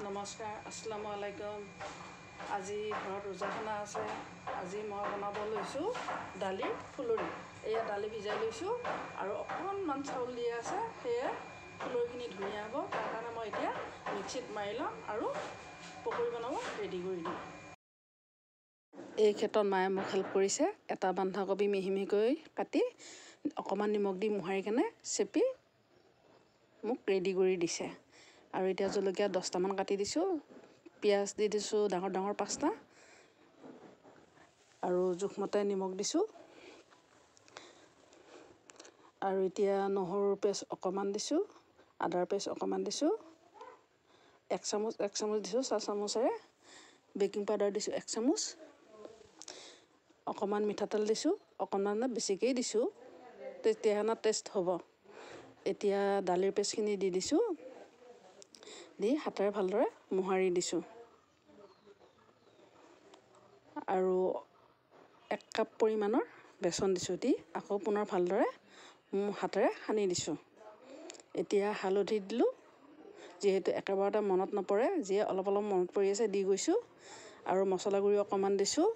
নমস্কাৰ, আসসালামু আলাইকুম। আজি ঘৰত ৰোজাখানা আছে। আজি মই বনাব লৈছোঁ দালিৰ ফুলৰি। এয়া দালি ভিজাই লৈছোঁ আৰু অকণমান চাউল দিয়া আছে, সেয়ে ফুলৰিখিনি ধুনীয়া হ'ব। তাৰ কাৰণে মই এতিয়া মিক্সিত মাৰি ল'ম আৰু পকৰি বনাব ৰেডি কৰি দিম। এই ক্ষেত্ৰত মায়ে মোক হেল্প কৰিছে। এটা বন্ধাকবি মিহি মিহিকৈ কাটি অকণমান নিমখ দি মোহাৰি কেনে চেপি মোক ৰেডি কৰি দিছে। আৰু এতিয়া জলকীয়া 10টামান কাটি দিছোঁ, পিঁয়াজ দি দিছোঁ ডাঙৰ ডাঙৰ 5টা, আৰু জোখমতে নিমখ দিছোঁ। আৰু এতিয়া নহৰুৰ পেষ্ট অকণমান দিছোঁ, আদাৰ পেষ্ট অকণমান দিছোঁ, 1 চামুচ দিছোঁ 4 চামুচেৰে। বেকিং পাউডাৰ দিছোঁ 1 চামুচ, অকণমান মিঠাতেল দিছোঁ, অকণমান বেছিকৈয়ে দিছোঁ, তেতিয়াহে টেষ্ট হ'ব। এতিয়া দালিৰ পেষ্টখিনি দি দিছোঁ, দি হাতেৰে ভালদৰে মোহাৰি দিছোঁ। আৰু 1 কাপ পৰিমাণৰ বেচন দিছোঁ, দি আকৌ পুনৰ ভালদৰে হাতেৰে সানি দিছোঁ। এতিয়া হালধি দিলোঁ, যিহেতু একেবাৰতে মনত নপৰে, যিয়ে অলপ অলপ মনত পৰি আছে দি গৈছোঁ। আৰু মছলা গুড়ি অকণমান দিছোঁ,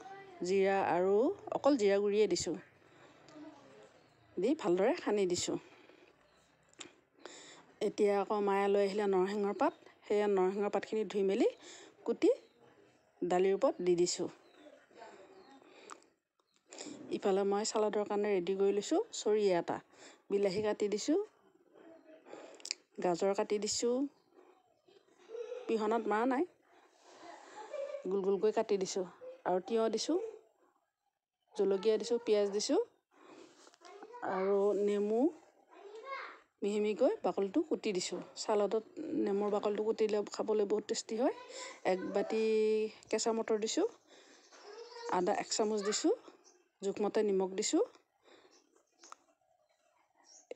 জিৰা আৰু অকল জিৰা গুড়িয়ে দিছোঁ, দি ভালদৰে সানি দিছোঁ। এতিয়া আকৌ মায়ে লৈ আহিলে নৰসিংহৰ পাত, সেয়া নৰসিংহৰ পাতখিনি ধুই মেলি কুটি দালিৰ ওপৰত দি দিছোঁ। ইফালে মই চালাডৰ কাৰণে ৰেডি কৰি লৈছোঁ। চৰিয়া এটা, বিলাহী কাটি দিছোঁ, গাজৰ কাটি দিছোঁ, পিহনাত মৰা নাই, গোল গোলকৈ কাটি দিছোঁ। আৰু তিয়ঁহ দিছোঁ, জলকীয়া দিছোঁ, পিঁয়াজ দিছোঁ, আৰু নেমু মিহি মিহিকৈ বাকলিটো কুটি দিছোঁ। চালাডত নেমুৰ বাকলিটো কুটিলে খাবলৈ বহুত টেষ্টি হয়। 1 বাটি কেঁচা মটৰ দিছোঁ, আদা 1 চামুচ দিছোঁ, জোখমতে নিমখ দিছোঁ।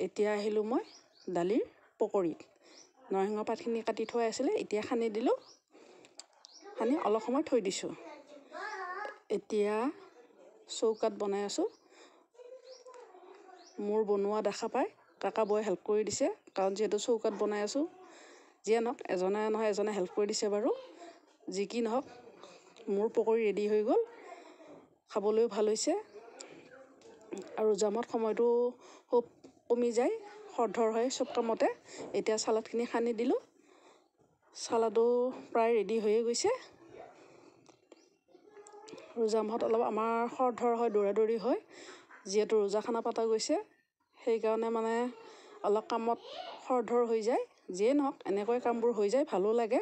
এতিয়া আহিলোঁ মই দালিৰ পকৰিত। নৰসিংহ পাতখিনি কাটি থোৱা আছিলে, এতিয়া সানি দিলোঁ, সানি অলপ সময় থৈ দিছোঁ। এতিয়া চৌকাত বনাই আছোঁ। মোৰ বনোৱা দেখা পাই কাকা বৌয়ে হেল্প কৰি দিছে, কাৰণ যিহেতু চৌকাত বনাই আছোঁ। যিয়ে নহওক, এজনে নহয় এজনে হেল্প কৰি দিছে বাৰু। যি কি নহওক, মোৰ পকৰি ৰেডি হৈ গ'ল, খাবলৈও ভাল হৈছে। আৰু জামত সময়টো খুব কমি যায়, খৰধৰ হয় চব কামতে। এতিয়া চালাডখিনি সানি দিলোঁ, চালাডো প্ৰায় ৰেডি হৈয়ে গৈছে। ৰোজা মাহত অলপ আমাৰ খৰধৰ হয়, দৌৰা দৌৰি হয়, যিহেতু ৰোজাখানা পতা গৈছে, সেইকাৰণে মানে অলপ কামত খৰধৰ হৈ যায়। যিয়ে নহওক, এনেকৈ কামবোৰ হৈ যায়, ভালো লাগে।